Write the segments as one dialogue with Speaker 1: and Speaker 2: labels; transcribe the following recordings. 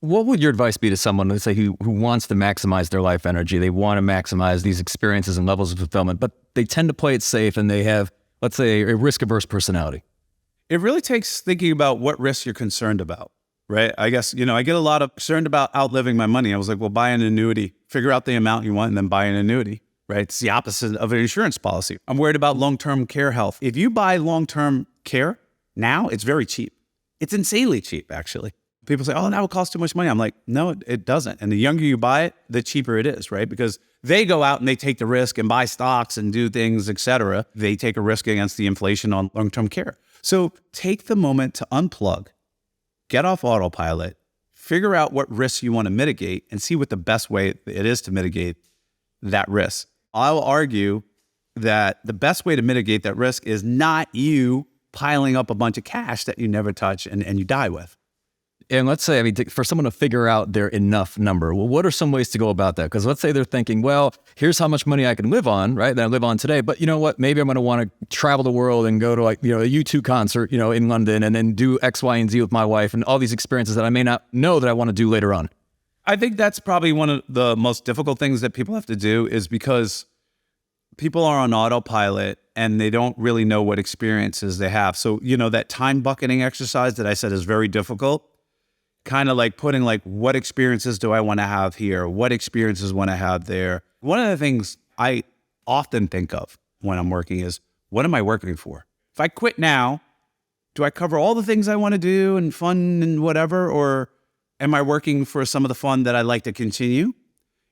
Speaker 1: What would your advice be to someone, let's say, who wants to maximize their life energy? They want to maximize these experiences and levels of fulfillment, but they tend to play it safe and they have, let's say, a risk-averse personality.
Speaker 2: It really takes thinking about what risks you're concerned about, right? I guess, I get a lot of concerned about outliving my money. I was like, well, buy an annuity, figure out the amount you want and then buy an annuity, right? It's the opposite of an insurance policy. I'm worried about long-term care health. If you buy long-term care now, it's very cheap. It's insanely cheap, actually. People say, oh, that would cost too much money. I'm like, no, it doesn't. And the younger you buy it, the cheaper it is, right? Because they go out and they take the risk and buy stocks and do things, et cetera. They take a risk against the inflation on long-term care. So take the moment to unplug, get off autopilot, figure out what risks you want to mitigate and see what the best way it is to mitigate that risk. I'll argue that the best way to mitigate that risk is not you piling up a bunch of cash that you never touch and you die with.
Speaker 1: And let's say, for someone to figure out their enough number, well, what are some ways to go about that? Because let's say they're thinking, well, here's how much money I can live on, right? That I live on today. But you know what? Maybe I'm going to want to travel the world and go to a U2 concert, in London and then do X, Y, and Z with my wife and all these experiences that I may not know that I want to do later on.
Speaker 2: I think that's probably one of the most difficult things that people have to do is because people are on autopilot and they don't really know what experiences they have. So, that time bucketing exercise that I said is very difficult. Kind of like putting what experiences do I want to have here? What experiences want to have there? One of the things I often think of when I'm working is, what am I working for? If I quit now, do I cover all the things I want to do and fun and whatever? Or am I working for some of the fun that I'd like to continue?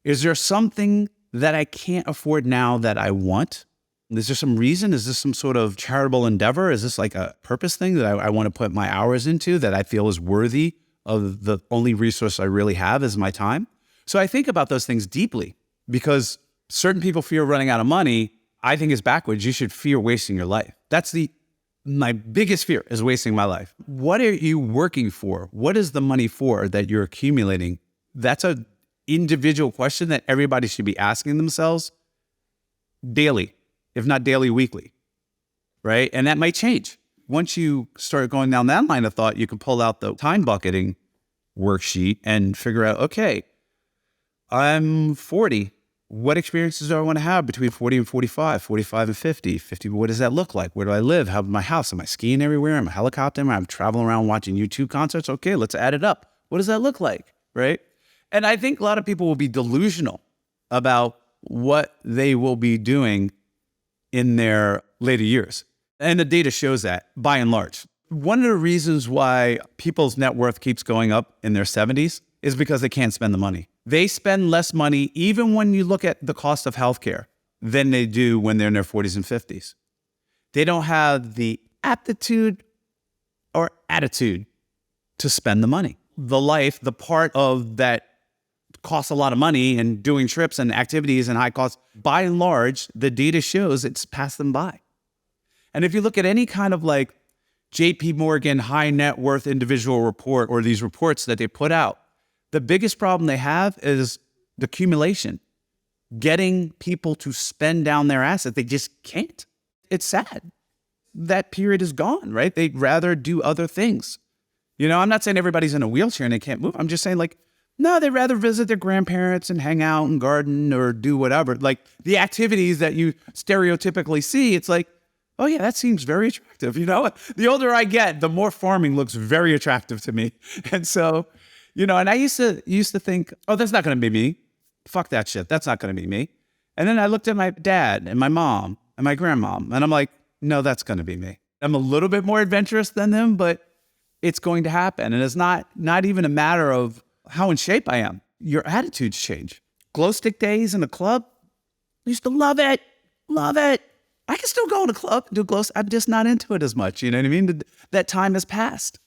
Speaker 2: Is there something that I can't afford now that I want? Is there some reason? Is this some sort of charitable endeavor? Is this like a purpose thing that I want to put my hours into that I feel is worthy of the only resource I really have is my time? So I think about those things deeply because certain people fear running out of money. I think it's backwards. You should fear wasting your life. That's my biggest fear is wasting my life. What are you working for? What is the money for that you're accumulating? That's an individual question that everybody should be asking themselves daily, if not daily, weekly, right? And that might change. Once you start going down that line of thought, you can pull out the time bucketing worksheet and figure out, okay, I'm 40. What experiences do I want to have between 40 and 45, 45 and 50? 50, what does that look like? Where do I live? How my house? Am I skiing everywhere? Am I helicoptering? I'm traveling around watching U2 concerts. Okay, let's add it up. What does that look like, right? And I think a lot of people will be delusional about what they will be doing in their later years. And the data shows that, by and large. One of the reasons why people's net worth keeps going up in their 70s is because they can't spend the money. They spend less money, even when you look at the cost of healthcare, than they do when they're in their 40s and 50s. They don't have the aptitude or attitude to spend the money. The part of that costs a lot of money and doing trips and activities and high costs, by and large, the data shows it's passed them by. And if you look at any kind of JP Morgan high net worth individual report or these reports that they put out, the biggest problem they have is the accumulation, getting people to spend down their assets. They just can't. It's sad. That period is gone, right? They'd rather do other things. I'm not saying everybody's in a wheelchair and they can't move. I'm just saying no, they'd rather visit their grandparents and hang out and garden or do whatever. The activities that you stereotypically see, it's oh yeah, that seems very attractive. The older I get, the more farming looks very attractive to me. And so, and I used to think, oh, that's not going to be me. Fuck that shit. That's not going to be me. And then I looked at my dad and my mom and my grandmom, and I'm like, no, that's going to be me. I'm a little bit more adventurous than them, but it's going to happen. And it's not even a matter of how in shape I am. Your attitudes change. Glow stick days in the club, I used to love it. Love it. I can still go in a club and do glow. I'm just not into it as much. You know what I mean? That time has passed.